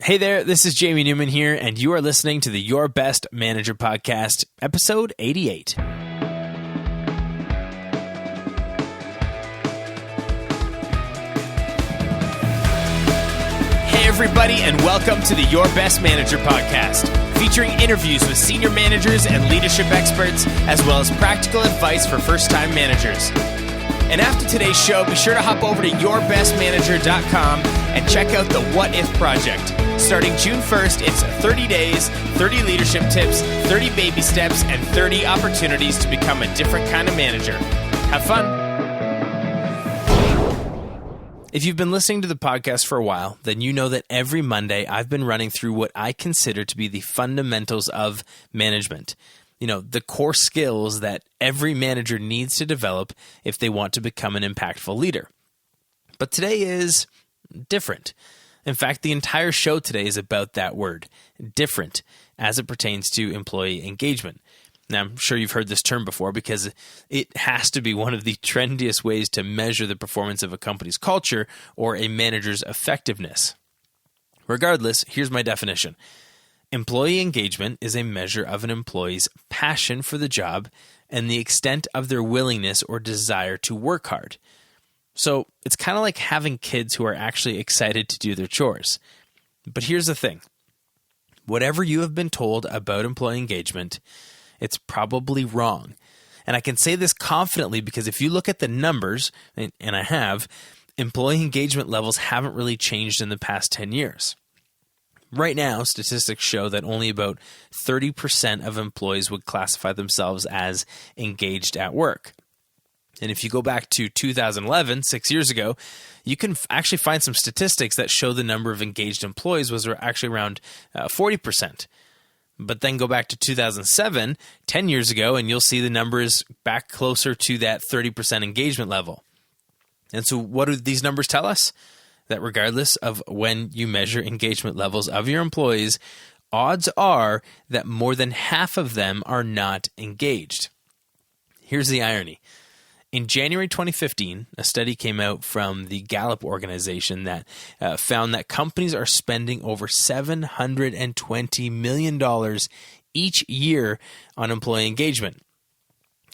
Hey there, this is Jamie Newman here, and you are listening to the Your Best Manager Podcast, episode 88. Hey everybody, and welcome to the Your Best Manager Podcast, featuring interviews with senior managers and leadership experts, as well as practical advice for first-time managers. And after today's show, be sure to hop over to yourbestmanager.com and check out the What If Project. Starting June 1st, it's 30 days, 30 leadership tips, 30 baby steps, and 30 opportunities to become a different kind of manager. Have fun. If you've been listening to the podcast for a while, then you know that every Monday I've been running through what I consider to be the fundamentals of management. You know, the core skills that every manager needs to develop if they want to become an impactful leader. But today is different. In fact, the entire show today is about that word, different, as it pertains to employee engagement. Now, I'm sure you've heard this term before because it has to be one of the trendiest ways to measure the performance of a company's culture or a manager's effectiveness. Regardless, here's my definition. Employee engagement is a measure of an employee's passion for the job and the extent of their willingness or desire to work hard. So it's kind of like having kids who are actually excited to do their chores. But here's the thing. Whatever you have been told about employee engagement, it's probably wrong. And I can say this confidently because if you look at the numbers, and I have, employee engagement levels haven't really changed in the past 10 years. Right now, statistics show that only about 30% of employees would classify themselves as engaged at work. And if you go back to 2011, 6 years ago, you can actually find some statistics that show the number of engaged employees was actually around 40%. But then go back to 2007, 10 years ago, and you'll see the numbers back closer to that 30% engagement level. And so what do these numbers tell us? That regardless of when you measure engagement levels of your employees, odds are that more than half of them are not engaged. Here's the irony. In January 2015, a study came out from the Gallup organization that found that companies are spending over $720 million each year on employee engagement.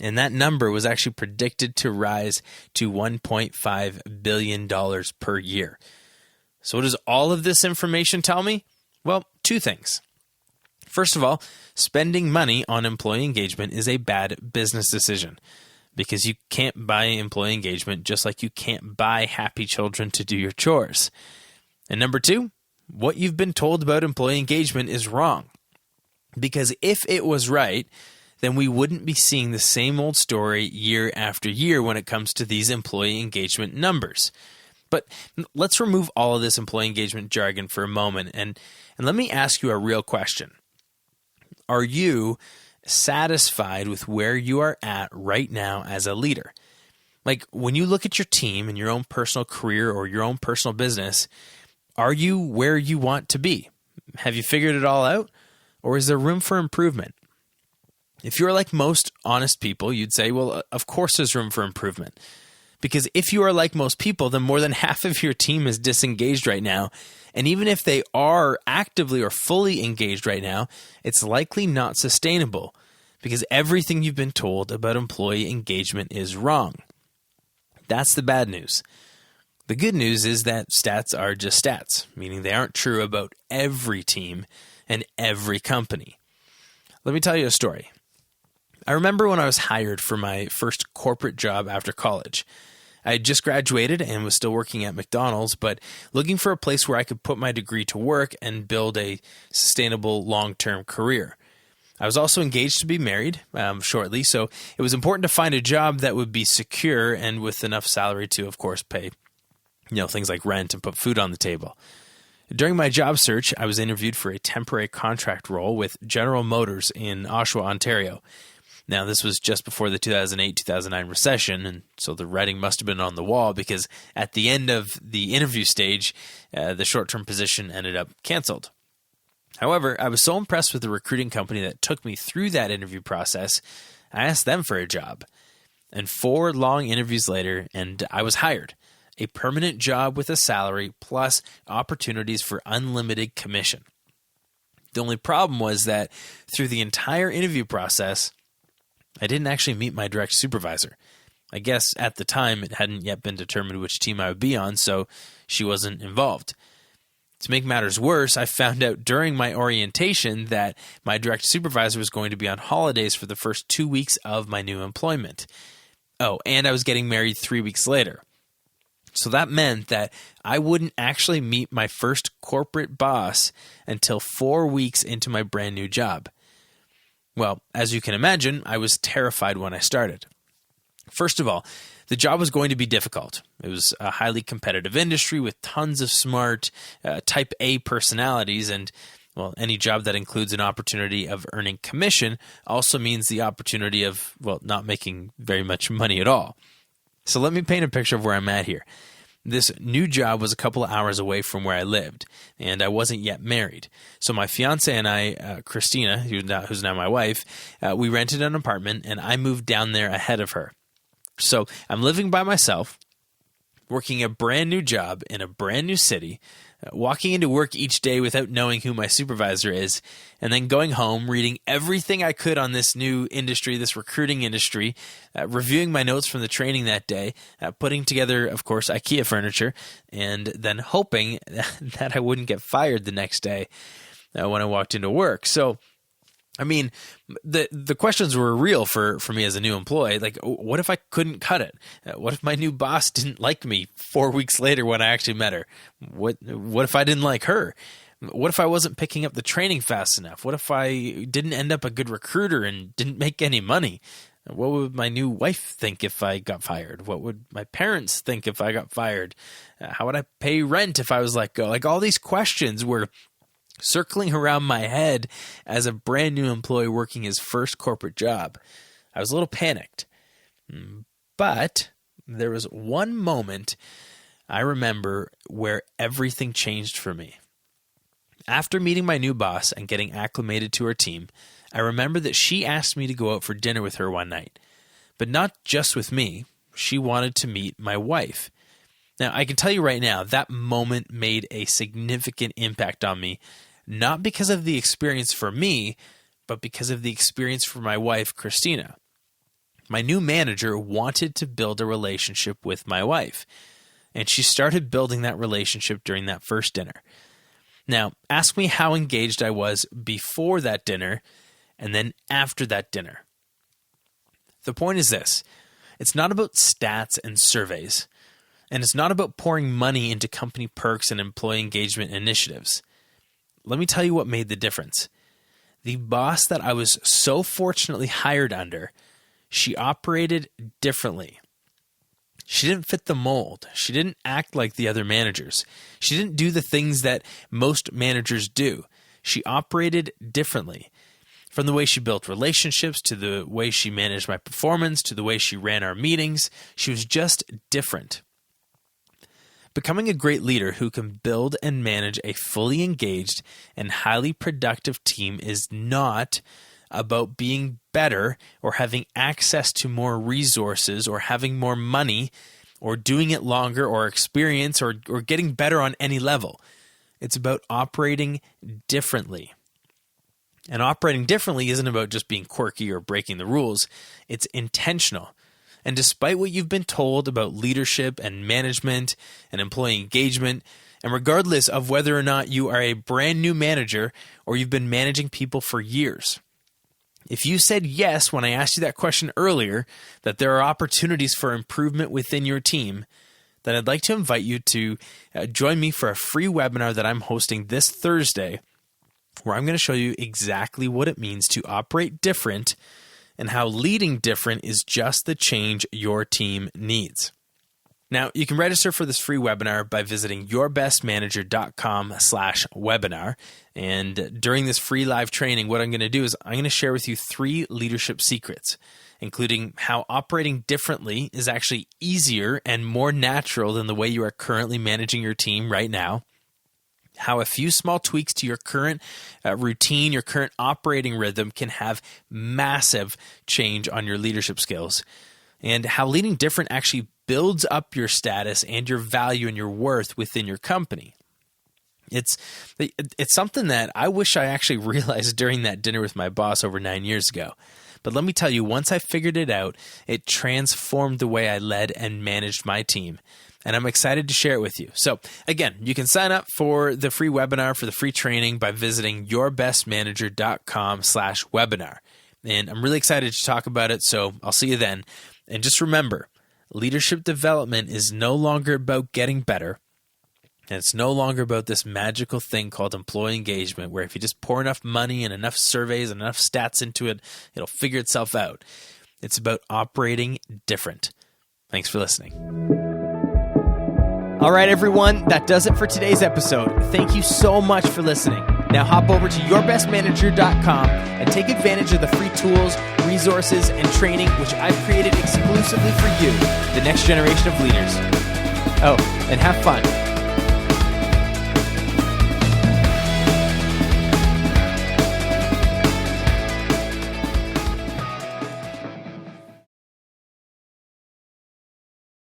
And that number was actually predicted to rise to $1.5 billion per year. So what does all of this information tell me? Well, two things. First of all, spending money on employee engagement is a bad business decision because you can't buy employee engagement just like you can't buy happy children to do your chores. And number two, what you've been told about employee engagement is wrong. Because if it was right, then we wouldn't be seeing the same old story year after year when it comes to these employee engagement numbers. But let's remove all of this employee engagement jargon for a moment and let me ask you a real question. Are you satisfied with where you are at right now as a leader? Like when you look at your team and your own personal career or your own personal business, are you where you want to be? Have you figured it all out? Or is there room for improvement? If you're like most honest people, you'd say, well, of course there's room for improvement. Because if you are like most people, then more than half of your team is disengaged right now. And even if they are actively or fully engaged right now, it's likely not sustainable because everything you've been told about employee engagement is wrong. That's the bad news. The good news is that stats are just stats, meaning they aren't true about every team and every company. Let me tell you a story. I remember when I was hired for my first corporate job after college. I had just graduated and was still working at McDonald's, but looking for a place where I could put my degree to work and build a sustainable long-term career. I was also engaged to be married shortly, so it was important to find a job that would be secure and with enough salary to, of course, pay things like rent and put food on the table. During my job search, I was interviewed for a temporary contract role with General Motors in Oshawa, Ontario. Now, this was just before the 2008-2009 recession, and so the writing must have been on the wall because at the end of the interview stage, the short-term position ended up canceled. However, I was so impressed with the recruiting company that took me through that interview process, I asked them for a job. And 4 long interviews later, and I was hired. a permanent job with a salary, plus opportunities for unlimited commission. The only problem was that through the entire interview process, I didn't actually meet my direct supervisor. I guess at the time it hadn't yet been determined which team I would be on, so she wasn't involved. To make matters worse, I found out during my orientation that my direct supervisor was going to be on holidays for the first 2 weeks of my new employment. Oh, and I was getting married 3 weeks later. So that meant that I wouldn't actually meet my first corporate boss until 4 weeks into my brand new job. Well, as you can imagine, I was terrified when I started. First of all, the job was going to be difficult. It was a highly competitive industry with tons of smart type A personalities, and well, any job that includes an opportunity of earning commission also means the opportunity of, well, not making very much money at all. So let me paint a picture of where I'm at here. This new job was a couple of hours away from where I lived, and I wasn't yet married. So my fiance and I, Christina, who's now my wife, we rented an apartment, and I moved down there ahead of her. So I'm living by myself, working a brand new job in a brand new city, walking into work each day without knowing who my supervisor is, and then going home, reading everything I could on this new industry, this recruiting industry, reviewing my notes from the training that day, putting together, of course, IKEA furniture, and then hoping that I wouldn't get fired the next day when I walked into work. So, I mean, the questions were real for me as a new employee. Like, what if I couldn't cut it? What if my new boss didn't like me 4 weeks later when I actually met her? What if I didn't like her? What if I wasn't picking up the training fast enough? What if I didn't end up a good recruiter and didn't make any money? What would my new wife think if I got fired? What would my parents think if I got fired? How would I pay rent if I was let go? Like, all these questions were circling around my head as a brand new employee working his first corporate job. I was a little panicked. But there was one moment I remember where everything changed for me. After meeting my new boss and getting acclimated to her team, I remember that she asked me to go out for dinner with her one night. But not just with me. She wanted to meet my wife. Now, I can tell you right now, that moment made a significant impact on me, not because of the experience for me, but because of the experience for my wife, Christina. My new manager wanted to build a relationship with my wife, and she started building that relationship during that first dinner. Now, ask me how engaged I was before that dinner and then after that dinner. The point is this: it's not about stats and surveys. And it's not about pouring money into company perks and employee engagement initiatives. Let me tell you what made the difference. The boss that I was so fortunately hired under, she operated differently. She didn't fit the mold. She didn't act like the other managers. She didn't do the things that most managers do. She operated differently. From the way she built relationships, to the way she managed my performance, to the way she ran our meetings, she was just different. Becoming a great leader who can build and manage a fully engaged and highly productive team is not about being better or having access to more resources or having more money or doing it longer or experience or getting better on any level. It's about operating differently. And operating differently isn't about just being quirky or breaking the rules. It's intentional. And despite what you've been told about leadership and management and employee engagement, and regardless of whether or not you are a brand new manager or you've been managing people for years, if you said yes when I asked you that question earlier, that there are opportunities for improvement within your team, then I'd like to invite you to join me for a free webinar that I'm hosting this Thursday, where I'm going to show you exactly what it means to operate different and how leading different is just the change your team needs. Now, you can register for this free webinar by visiting yourbestmanager.com/webinar. And during this free live training, what I'm going to do is I'm going to share with you 3 leadership secrets, including how operating differently is actually easier and more natural than the way you are currently managing your team right now, how a few small tweaks to your current routine, your current operating rhythm can have massive change on your leadership skills, and how leading different actually builds up your status and your value and your worth within your company. It's something that I wish I actually realized during that dinner with my boss over 9 years ago. But let me tell you, once I figured it out, it transformed the way I led and managed my team. And I'm excited to share it with you. So again, you can sign up for the free webinar, for the free training by visiting yourbestmanager.com/webinar. And I'm really excited to talk about it. So I'll see you then. And just remember, leadership development is no longer about getting better. And it's no longer about this magical thing called employee engagement, where if you just pour enough money and enough surveys and enough stats into it, it'll figure itself out. It's about operating different. Thanks for listening. All right, everyone, that does it for today's episode. Thank you so much for listening. Now hop over to yourbestmanager.com and take advantage of the free tools, resources, and training which I've created exclusively for you, the next generation of leaders. Oh, and have fun.